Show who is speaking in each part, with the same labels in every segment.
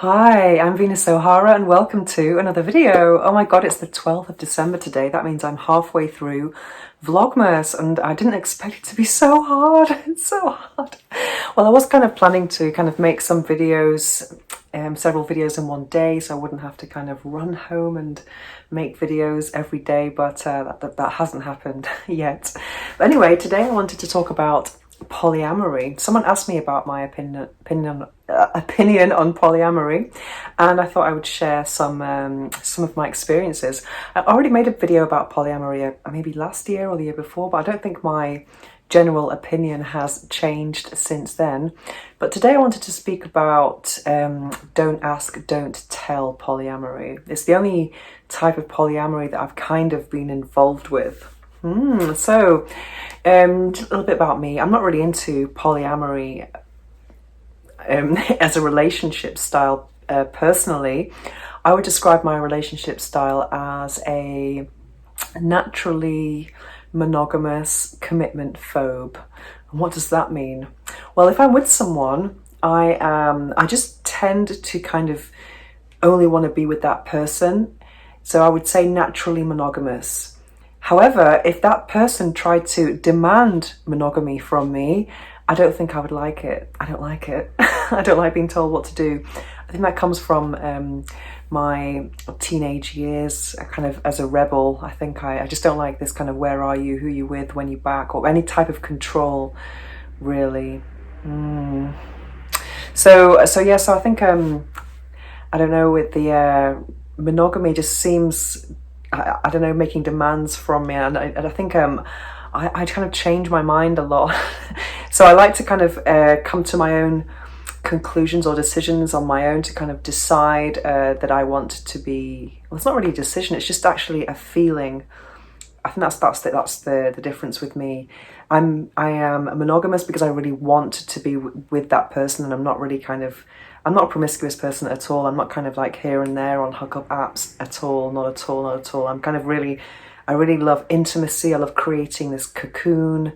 Speaker 1: Hi, I'm Venus O'Hara and welcome to another video. Oh my god, it's the 12th of December today. That means I'm halfway through Vlogmas and I didn't expect it to be so hard. It's so hard. Well, I was kind of planning to make some videos, several videos in one day, so I wouldn't have to kind of run home and make videos every day, but that hasn't happened yet. But anyway, today I wanted to talk about polyamory. Someone asked me about my opinion on polyamory, and I thought I would share some of my experiences. I already made a video about polyamory maybe last year or the year before, but I don't think my general opinion has changed since then. But today I wanted to speak about don't ask, don't tell polyamory. It's the only type of polyamory that I've kind of been involved with. So, just a little bit about me. I'm not really into polyamory as a relationship style personally. I would describe my relationship style as a naturally monogamous commitment phobe. And what does that mean? Well, if I'm with someone, I just tend to kind of only want to be with that person. So I would say naturally monogamous. However, if that person tried to demand monogamy from me, I don't think I would like it. I don't like it. I don't like being told what to do. I think that comes from my teenage years, kind of as a rebel. I think I just don't like this kind of where are you, who you with, when you back, or any type of control, really. So I think, I don't know, with the monogamy just seems, I don't know, making demands from me, and I think I kind of change my mind a lot. So I like to kind of come to my own conclusions or decisions on my own to kind of decide that I want to be. Well, it's not really a decision; it's just actually a feeling. I think that's the difference with me. I am monogamous because I really want to be with that person, and I'm not a promiscuous person at all. I'm not kind of like here and there on hookup apps at all. Not at all. Not at all. I really love intimacy. I love creating this cocoon.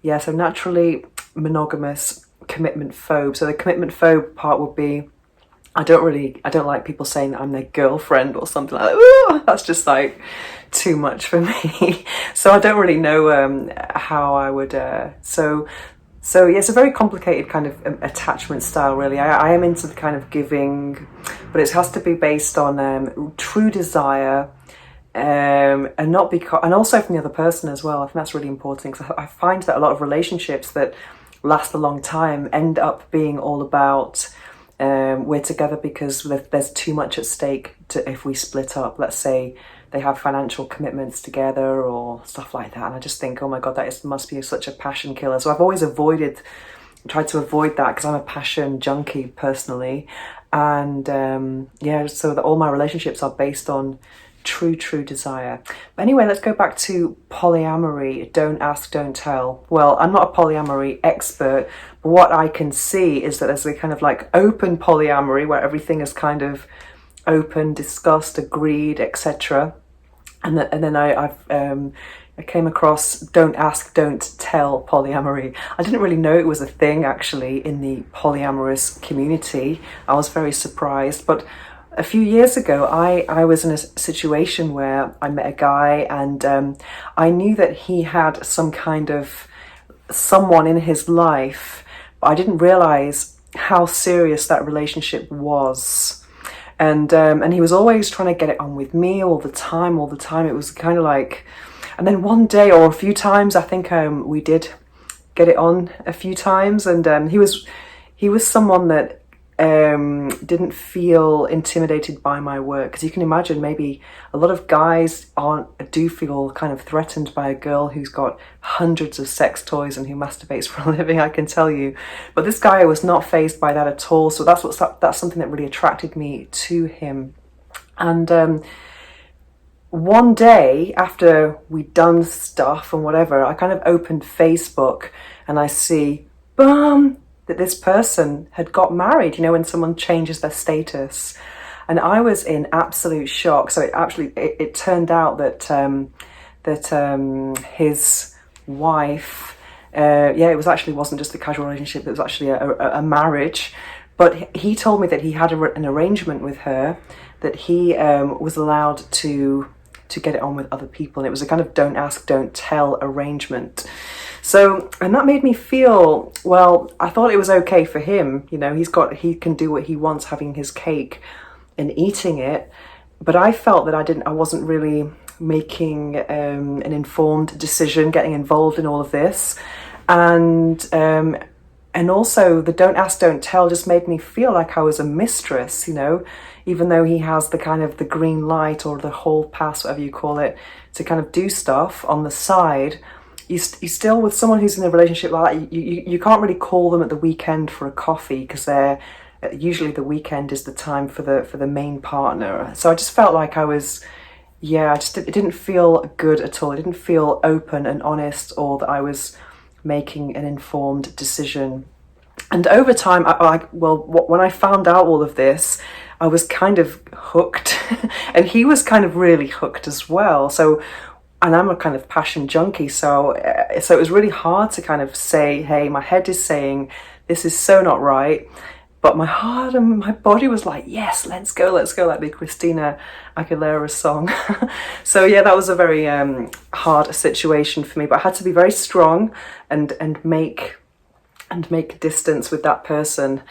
Speaker 1: Yeah. So naturally monogamous, commitment phobe. So the commitment phobe part would be, I don't like people saying that I'm their girlfriend or something like that. Ooh, that's just like too much for me. So I don't really know how I would. So yeah, it's a very complicated kind of attachment style, really. I am into the kind of giving, but it has to be based on true desire, and not because, and also from the other person as well. I think that's really important, because I find that a lot of relationships that last a long time end up being all about we're together because there's too much at stake if we split up. Let's say they have financial commitments together or stuff like that, and I just think, oh my god, must be such a passion killer. So I've always tried to avoid that, because I'm a passion junkie personally, and yeah, so that all my relationships are based on true desire. But anyway, let's go back to polyamory. Don't ask, don't tell. Well, I'm not a polyamory expert, but what I can see is that there's a kind of like open polyamory where everything is kind of open, discussed, agreed, etc. And then I came across don't ask, don't tell polyamory. I didn't really know it was a thing actually in the polyamorous community. I was very surprised, but a few years ago, I was in a situation where I met a guy, and I knew that he had some kind of someone in his life, but I didn't realize how serious that relationship was. And he was always trying to get it on with me all the time. It was kind of like, and then one day or a few times, I think we did get it on a few times, and he was someone that didn't feel intimidated by my work, because you can imagine maybe a lot of guys do feel kind of threatened by a girl who's got hundreds of sex toys and who masturbates for a living, I can tell you. But this guy was not fazed by that at all, so that's something that really attracted me to him. And one day after we'd done stuff and whatever, I kind of opened Facebook and I see, boom, that this person had got married, when someone changes their status. And I was in absolute shock. So it turned out that his wife, it wasn't just a casual relationship, it was actually a marriage. But he told me that he had an arrangement with her, that he was allowed to get it on with other people, and it was a kind of don't ask, don't tell arrangement. So, and that made me feel, well, I thought it was okay for him, you know, he can do what he wants, having his cake and eating it, but I felt that I wasn't really making an informed decision, getting involved in all of this, and also the don't ask, don't tell just made me feel like I was a mistress, you know, even though he has the kind of the green light or the hall pass, whatever you call it, to kind of do stuff on the side. You still, with someone who's in a relationship like that, you can't really call them at the weekend for a coffee, because they're usually the weekend is the time for the main partner. So I just felt like I was, yeah, it didn't feel good at all. It didn't feel open and honest, or that I was making an informed decision. And over time, when I found out all of this, I was kind of hooked, and he was kind of really hooked as well. So, and I'm a kind of passion junkie, so it was really hard to kind of say, hey, my head is saying this is so not right, but my heart and my body was like, yes, let's go, like the Christina Aguilera song. So yeah, that was a very hard situation for me, but I had to be very strong and make distance with that person.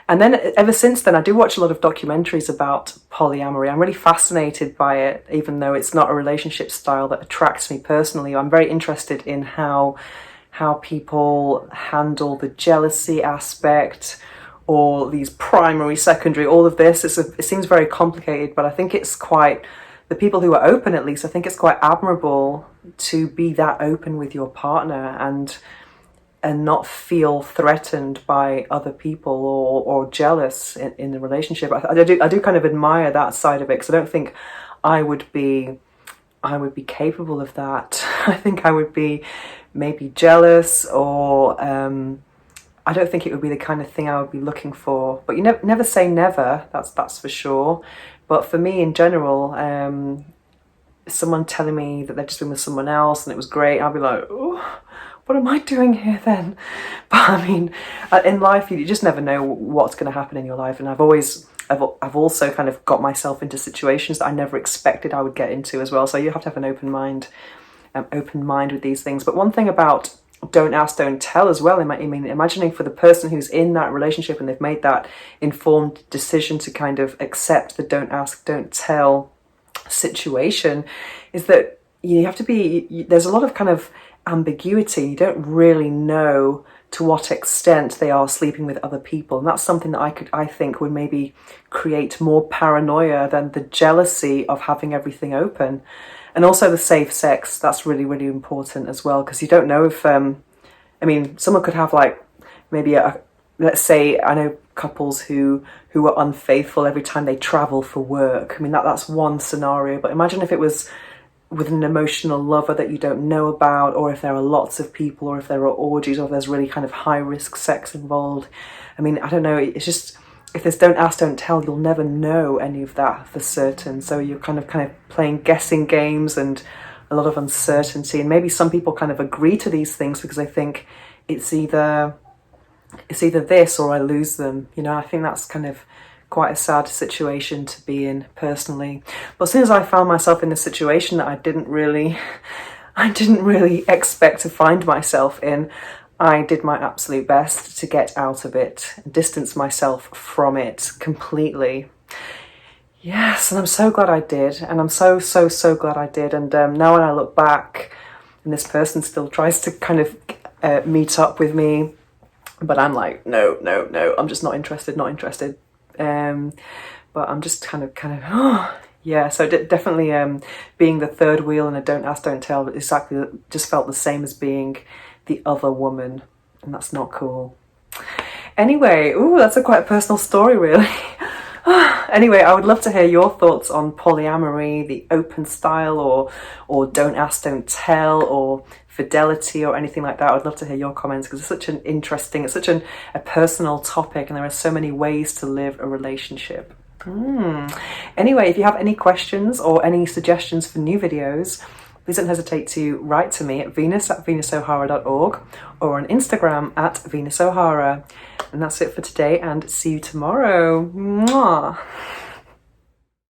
Speaker 1: And then ever since then, I do watch a lot of documentaries about polyamory. I'm really fascinated by it, even though it's not a relationship style that attracts me personally. I'm very interested in how people handle the jealousy aspect, or these primary, secondary, all of this. It seems very complicated, but I think it's quite, the people who are open at least, I think it's quite admirable to be that open with your partner and not feel threatened by other people or jealous in the relationship. I do kind of admire that side of it, because I don't think I would be capable of that. I think I would be maybe jealous, or I don't think it would be the kind of thing I would be looking for. But you never say never, that's for sure. But for me in general, someone telling me that they've just been with someone else and it was great, I'll be like, oh, what am I doing here then? But I mean, in life, you just never know what's going to happen in your life. And I've also kind of got myself into situations that I never expected I would get into as well. So you have to have an open mind with these things. But one thing about don't ask, don't tell as well, I mean, imagining for the person who's in that relationship and they've made that informed decision to kind of accept the don't ask, don't tell situation, is that you have to be, there's a lot of kind of ambiguity. You don't really know to what extent they are sleeping with other people, and that's something that I think would maybe create more paranoia than the jealousy of having everything open. And also the safe sex, that's really, really important as well, because you don't know if I mean, someone could have like maybe let's say, I know couples who are unfaithful every time they travel for work. I mean, that's one scenario, but imagine if it was with an emotional lover that you don't know about, or if there are lots of people, or if there are orgies, or if there's really kind of high risk sex involved. I mean, I don't know, it's just, if there's don't ask, don't tell, you'll never know any of that for certain. So you're kind of playing guessing games and a lot of uncertainty. And maybe some people kind of agree to these things because they think it's either this or I lose them. You know, I think that's kind of quite a sad situation to be in personally. But as soon as I found myself in a situation that I didn't really expect to find myself in, I did my absolute best to get out of it and distance myself from it completely. Yes, and I'm so glad I did, and I'm so glad I did. And now when I look back, and this person still tries to kind of meet up with me, but I'm like, no, I'm just not interested. But I'm just kind of, oh, yeah. So definitely being the third wheel in a don't ask, don't tell, exactly, just felt the same as being the other woman, and that's not cool. Anyway, that's quite a personal story, really. Anyway, I would love to hear your thoughts on polyamory, the open style, or don't ask, don't tell, or fidelity, or anything like that. I would love to hear your comments, because it's such a personal topic, and there are so many ways to live a relationship. Anyway, if you have any questions or any suggestions for new videos, please don't hesitate to write to me at venus@venusohara.org, or on Instagram @venusohara. And that's it for today, and see you tomorrow. Mwah.